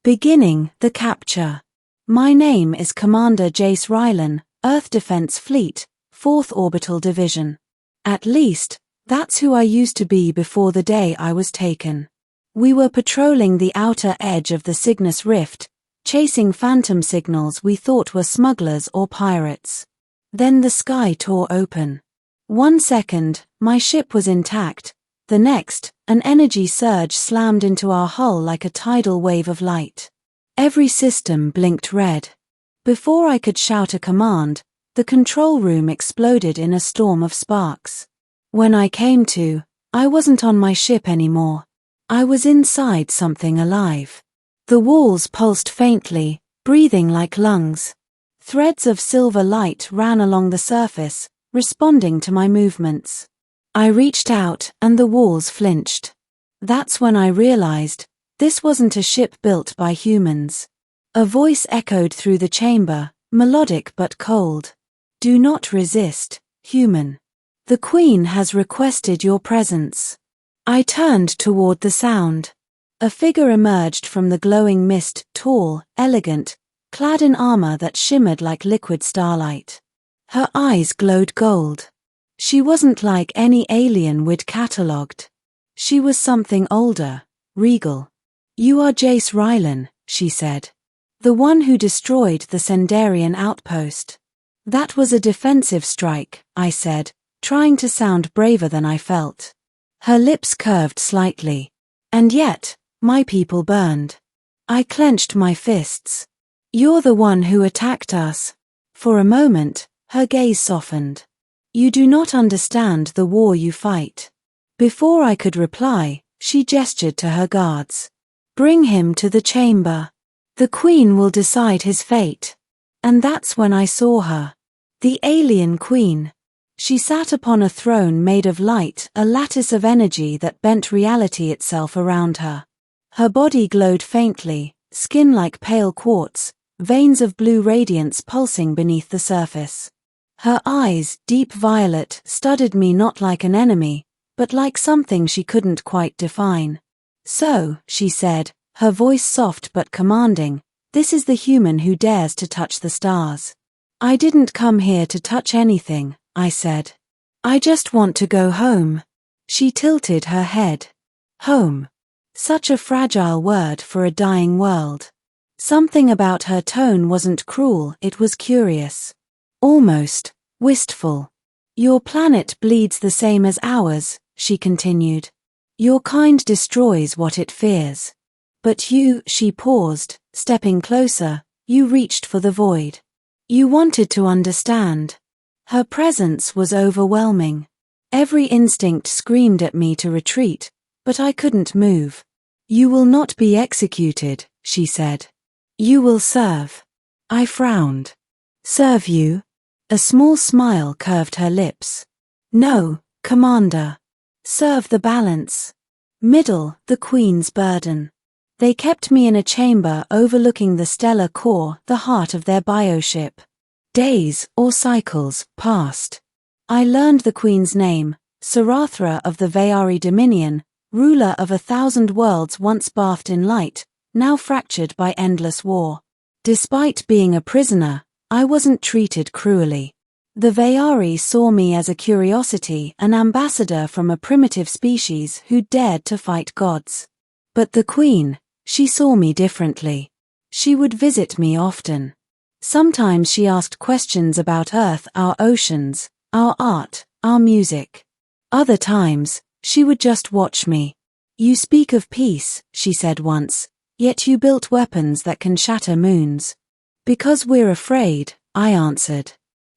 Beginning the capture. My name is Commander Jace Rylan, Earth Defense Fleet, 4th Orbital Division. At least, that's who I used to be before the day I was taken. We were patrolling the outer edge of the Cygnus Rift, chasing phantom signals we thought were smugglers or pirates. Then the sky tore open. 1 second, my ship was intact. The next, an energy surge slammed into our hull like a tidal wave of light. Every system blinked red. Before I could shout a command, the control room exploded in a storm of sparks. When I came to, I wasn't on my ship anymore. I was inside something alive. The walls pulsed faintly, breathing like lungs. Threads of silver light ran along the surface, responding to my movements. I reached out and the walls flinched. That's when I realized, this wasn't a ship built by humans. A voice echoed through the chamber, melodic but cold. Do not resist, human. The Queen has requested your presence. I turned toward the sound. A figure emerged from the glowing mist, tall, elegant, clad in armor that shimmered like liquid starlight. Her eyes glowed gold. She wasn't like any alien we'd catalogued. She was something older, regal. You are Jace Rylan, she said. The one who destroyed the Sendarian outpost. That was a defensive strike, I said, trying to sound braver than I felt. Her lips curved slightly. And yet, my people burned. I clenched my fists. You're the one who attacked us. For a moment, her gaze softened. You do not understand the war you fight. Before I could reply, she gestured to her guards. Bring him to the chamber. The Queen will decide his fate. And that's when I saw her. The alien Queen. She sat upon a throne made of light, a lattice of energy that bent reality itself around her. Her body glowed faintly, skin like pale quartz, veins of blue radiance pulsing beneath the surface. Her eyes, deep violet, studied me not like an enemy, but like something she couldn't quite define. So, she said, her voice soft but commanding, this is the human who dares to touch the stars. I didn't come here to touch anything, I said. I just want to go home. She tilted her head. Home. Such a fragile word for a dying world. Something about her tone wasn't cruel, it was curious. Almost wistful. Your planet bleeds the same as ours, she continued. Your kind destroys what it fears. But you, she paused, stepping closer, you reached for the void. You wanted to understand. Her presence was overwhelming. Every instinct screamed at me to retreat, but I couldn't move. You will not be executed, she said. You will serve. I frowned. Serve you? A small smile curved her lips. No, Commander. Serve the balance. Middle, the Queen's burden. They kept me in a chamber overlooking the stellar core, the heart of their bioship. Days, or cycles, passed. I learned the Queen's name, Sarathra of the Vayari Dominion, ruler of 1,000 worlds once bathed in light, now fractured by endless war. Despite being a prisoner, I wasn't treated cruelly. The Vayari saw me as a curiosity, an ambassador from a primitive species who dared to fight gods. But the Queen, she saw me differently. She would visit me often. Sometimes she asked questions about Earth, our oceans, our art, our music. Other times, she would just watch me. You speak of peace, she said once, yet you built weapons that can shatter moons. Because we're afraid, I answered.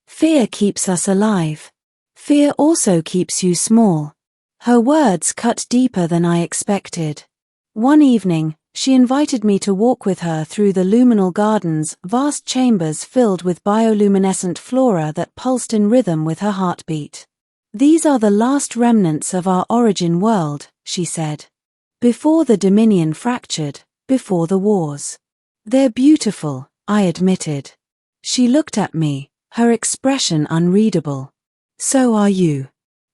Fear keeps us alive. Fear also keeps you small. Her words cut deeper than I expected. One evening, she invited me to walk with her through the luminal gardens, vast chambers filled with bioluminescent flora that pulsed in rhythm with her heartbeat. These are the last remnants of our origin world, she said. Before the Dominion fractured, before the wars. They're beautiful, I admitted. She looked at me, her expression unreadable. So are you.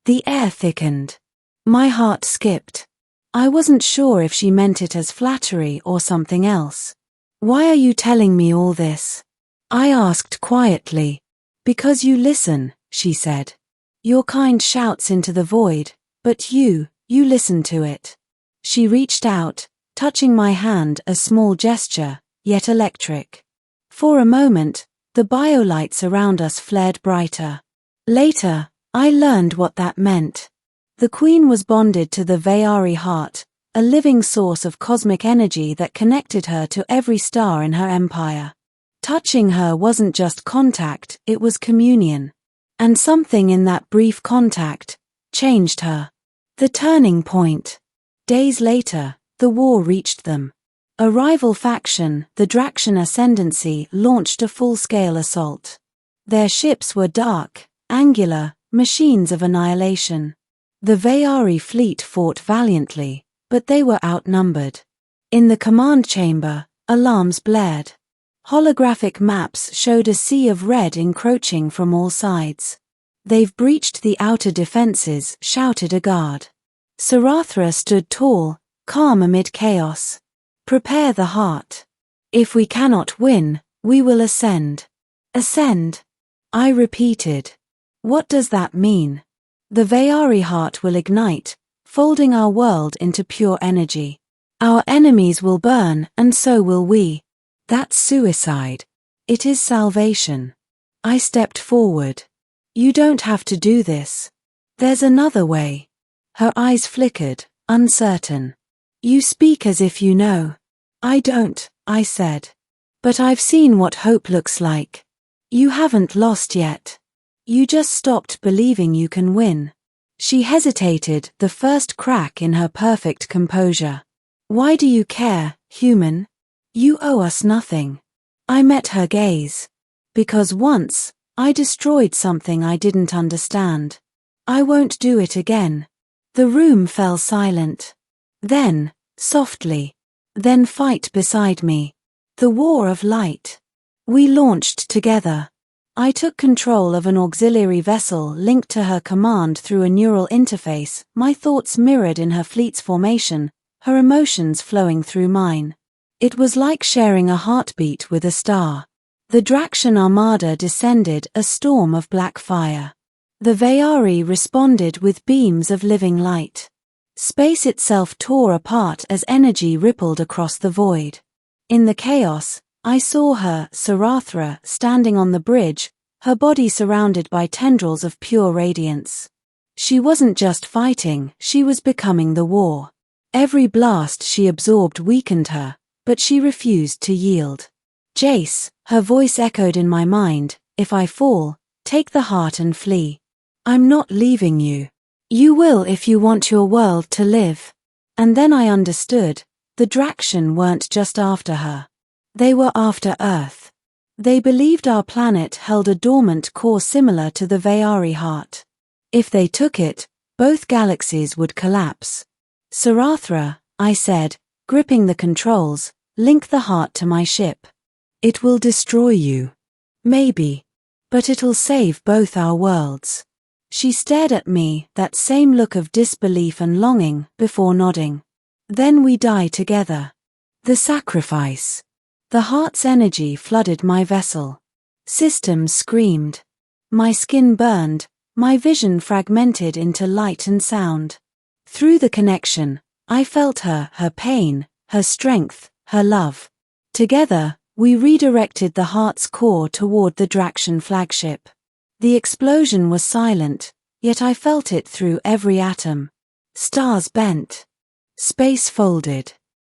The air thickened. My heart skipped. I wasn't sure if she meant it as flattery or something else. Why are you telling me all this? I asked quietly. Because you listen, she said. Your kind shouts into the void, but you listen to it. She reached out, touching my hand, a small gesture, yet electric. For a moment, the biolights around us flared brighter. Later, I learned what that meant. The Queen was bonded to the Vayari heart, a living source of cosmic energy that connected her to every star in her empire. Touching her wasn't just contact, it was communion. And something in that brief contact changed her. The turning point. Days later, the war reached them. A rival faction, the Draxian Ascendancy, launched a full-scale assault. Their ships were dark, angular, machines of annihilation. The Vayari fleet fought valiantly, but they were outnumbered. In the command chamber, alarms blared. Holographic maps showed a sea of red encroaching from all sides. They've breached the outer defenses, shouted a guard. Sarathra stood tall, calm amid chaos. Prepare the heart. If we cannot win, we will ascend. Ascend? I repeated. What does that mean? The Vayari heart will ignite, folding our world into pure energy. Our enemies will burn, and so will we. That's suicide. It is salvation. I stepped forward. You don't have to do this. There's another way. Her eyes flickered, uncertain. You speak as if you know. I don't, I said. But I've seen what hope looks like. You haven't lost yet. You just stopped believing you can win. She hesitated, the first crack in her perfect composure. Why do you care, human? You owe us nothing. I met her gaze. Because once, I destroyed something I didn't understand. I won't do it again. The room fell silent. Then, softly. Then fight beside me. The war of light. We launched together. I took control of an auxiliary vessel linked to her command through a neural interface, my thoughts mirrored in her fleet's formation, her emotions flowing through mine. It was like sharing a heartbeat with a star. The Draxian armada descended, a storm of black fire. The Vayari responded with beams of living light. Space itself tore apart as energy rippled across the void. In the chaos, I saw her, Sarathra, standing on the bridge, her body surrounded by tendrils of pure radiance. She wasn't just fighting, she was becoming the war. Every blast she absorbed weakened her, but she refused to yield. Jace, her voice echoed in my mind, if I fall, take the heart and flee. I'm not leaving you. You will if you want your world to live. And then I understood, the Draxian weren't just after her. They were after Earth. They believed our planet held a dormant core similar to the Vayari heart. If they took it, both galaxies would collapse. Sarathra, I said, gripping the controls, link the heart to my ship. It will destroy you. Maybe. But it'll save both our worlds. She stared at me, that same look of disbelief and longing, before nodding. Then we die together. The sacrifice. The heart's energy flooded my vessel. Systems screamed. My skin burned, my vision fragmented into light and sound. Through the connection, I felt her pain, her strength, her love. Together, we redirected the heart's core toward the Draxian flagship. The explosion was silent, yet I felt it through every atom. Stars bent. Space folded.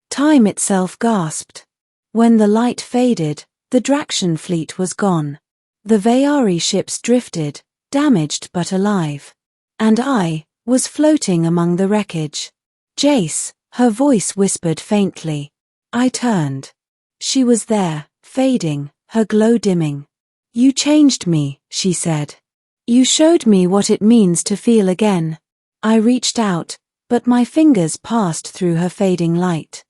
Time itself gasped. When the light faded, the Draxian fleet was gone. The Vayari ships drifted, damaged but alive. And I was floating among the wreckage. Jace, her voice whispered faintly. I turned. She was there, fading, her glow dimming. You changed me, she said. You showed me what it means to feel again. I reached out, but my fingers passed through her fading light.